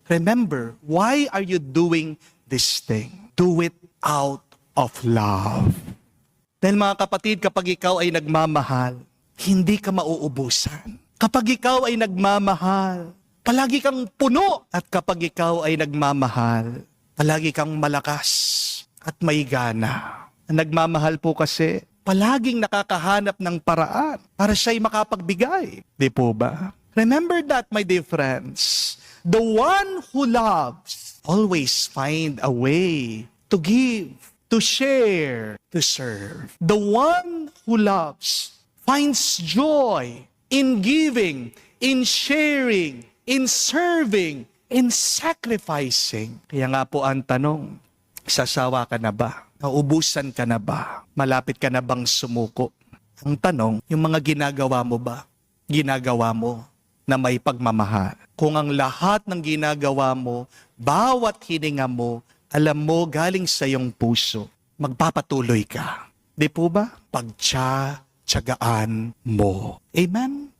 remember, why are you doing this thing? Do it out of love. Dahil mga kapatid, kapag ikaw ay nagmamahal, hindi ka mauubusan. Kapag ikaw ay nagmamahal, palagi kang puno. At kapag ikaw ay nagmamahal, palagi kang malakas at may gana. Ang nagmamahal po kasi, palaging nakakahanap ng paraan para siya'y makapagbigay. Di po ba? Remember that, my dear friends. The one who loves always find a way to give, to share, to serve. The one who loves finds joy in giving, in sharing, in serving, in sacrificing. Kaya nga po ang tanong, sasawa ka na ba? Nauubusan ka na ba? Malapit ka na bang sumuko? Ang tanong, yung mga ginagawa mo ba? Ginagawa mo na may pagmamahal. Kung ang lahat ng ginagawa mo, bawat hininga mo, alam mo galing sa iyong puso, magpapatuloy ka. Di po ba? Pagtyagaan mo. Amen?